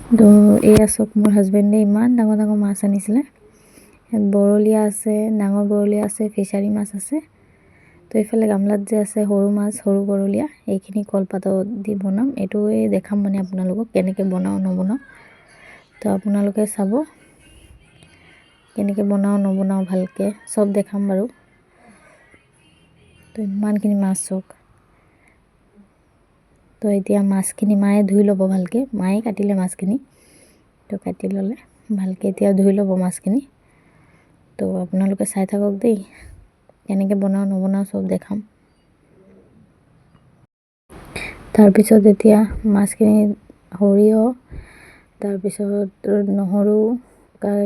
তো এয়া চাওক মোৰ হাজবেণ্ডে ইমান ডাঙৰ ডাঙৰ মাছ আনিছিলে। ইয়াত বৰলীয়া আছে, ডাঙৰ বৰলীয়া আছে, ফিচাৰী মাছ আছে। তো এইফালে গামলাত যে আছে সৰু মাছ, সৰু বৰলীয়া, এইখিনি কলপাতত দি বনাম। এইটোৱে দেখাম মানে আপোনালোকক কেনেকৈ বনাওঁ নবনাওঁ। তো আপোনালোকে চাব কেনেকৈ বনাওঁ নবনাওঁ, ভালকৈ চব দেখাম বাৰু। তো ইমানখিনি মাছ চাওক। তো এতিয়া মাছখিনি মায়ে ধুই ল'ব ভালকৈ, মায়ে কাটিলে মাছখিনি। তো কাটি ল'লে ভালকৈ এতিয়া ধুই ল'ব মাছখিনি। তো আপোনালোকে চাই থাকক দেই, কেনেকৈ বনাওঁ নবনাওঁ চব দেখাম। তাৰপিছত এতিয়া মাছখিনি সৰিয়হ, তাৰপিছত নহৰু,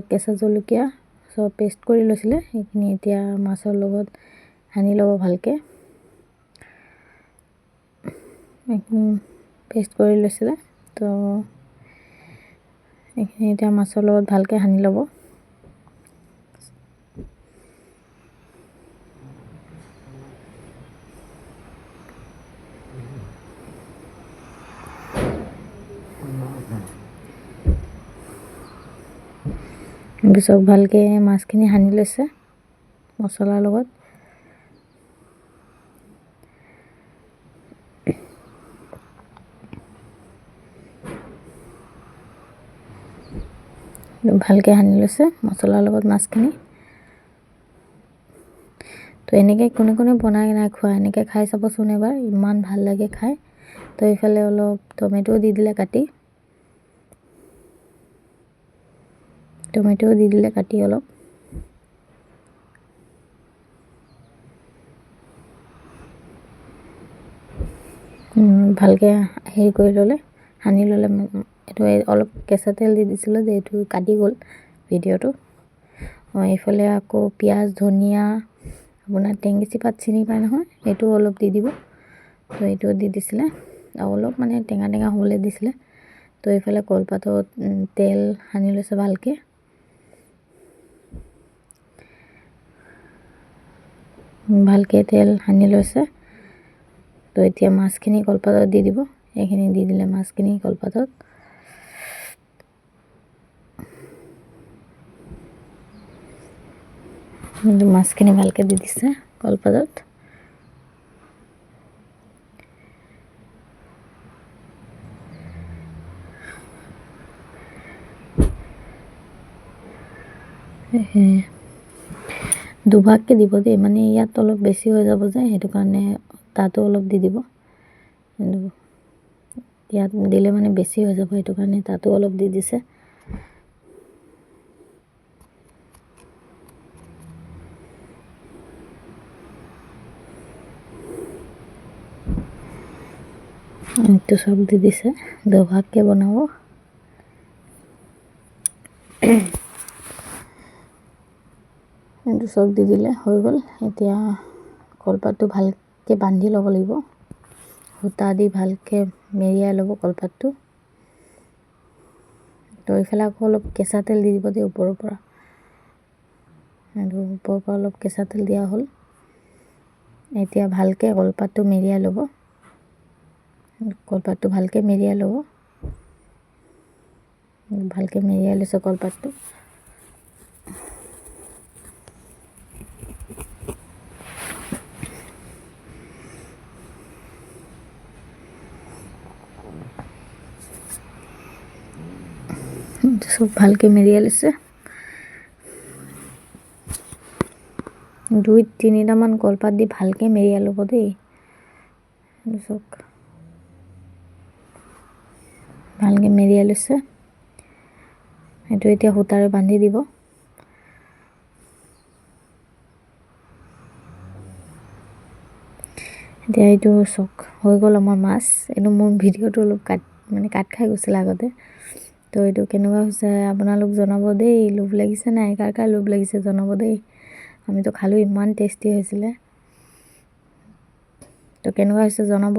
কেঁচা জলকীয়া চব পেষ্ট কৰি লৈছিলে, সেইখিনি এতিয়া মাছৰ লগত সানি ল'ব ভালকৈ। পেষ্ট কৰি লৈছিলে, তো এইখিনি এতিয়া মাছৰ লগত ভালকৈ সানি ল'ব। চব ভালকৈ মাছখিনি সানি লৈছে মছলাৰ লগত। ভালকৈ সানি লৈছে মছলাৰ লগত মাছখিনি। তো এনেকৈ কোনে কোনে বনাই নাই খোৱা, এনেকৈ খাই চাবচোন এবাৰ, ইমান ভাল লাগে খাই। তো এইফালে অলপ টমেটো দি দিলে কাটি, টমেটো দি দিলে কাটি অলপ। ভালকৈ হেৰি কৰি ল'লে, সানি ল'লে। এইটো অলপ কেঁচা তেল দি দিছিলোঁ যে এইটো কাটি গ'ল ভিডিঅ'টো। এইফালে আকৌ পিঁয়াজ, ধনিয়া, আপোনাৰ টেঙেচি পাত চিনি পায় নহয়, এইটো অলপ দি দিব। তো এইটো দি দিছিলে আৰু অলপ মানে টেঙা টেঙা হ'বলৈ দিছিলে। তো এইফালে কলপাতত তেল সানি লৈছে ভালকৈ। ভালকৈ তেল সানি লৈছে। তো এতিয়া মাছখিনি কলপাতত দি দিব। এইখিনি দি দিলে মাছখিনি কলপাতত। মাছখিনি ভালকৈ দি দিছে কলপাতত। দুভাগকৈ দিব দেই, মানে ইয়াত অলপ বেছি হৈ যাব যে, সেইটো কাৰণে তাতো অলপ দি দিব। কিন্তু ইয়াত দিলে মানে বেছি হৈ যাব, সেইটো কাৰণে তাতো অলপ দি দিছে। এইটো চব দি দিছে, দুভাগকৈ বনাব। এইটো চব দি দিলে হৈ গ'ল। এতিয়া কলপাতটো ভালকৈ বান্ধি ল'ব লাগিব, সূতা দি ভালকৈ মেৰিয়াই ল'ব কলপাতটো। তো এইফালে আকৌ অলপ কেঁচা তেল দি দিব দেই ওপৰৰ পৰা। আৰু ওপৰৰ পৰা অলপ কেঁচা তেল দিয়া হ'ল। এতিয়া ভালকৈ কলপাতটো মেৰিয়াই ল'ব, কলপাতটো ভালকৈ মেৰিয়াই ল'ব। ভালকৈ মেৰিয়াই লৈছে কলপাতটো। চব ভালকৈ মেৰিয়াই লৈছে। 2-3টামান কলপাত দি ভালকৈ মেৰিয়াই ল'ব দেই। চব ভালকৈ মেৰিয়াই লৈছে। সেইটো এতিয়া সূতাৰে বান্ধি দিব। এতিয়া এইটো চক হৈ গ'ল আমাৰ মাছ। এইটো মোৰ ভিডিঅ'টো অলপ কাট খাই গৈছিলে আগতে। তো এইটো কেনেকুৱা হৈছে আপোনালোক জনাব দেই। লোভ লাগিছে নাই, কাৰ লোভ লাগিছে জনাব দেই। আমিতো খালোঁ, ইমান টেষ্টি হৈছিলে। তো কেনেকুৱা হৈছে জনাব।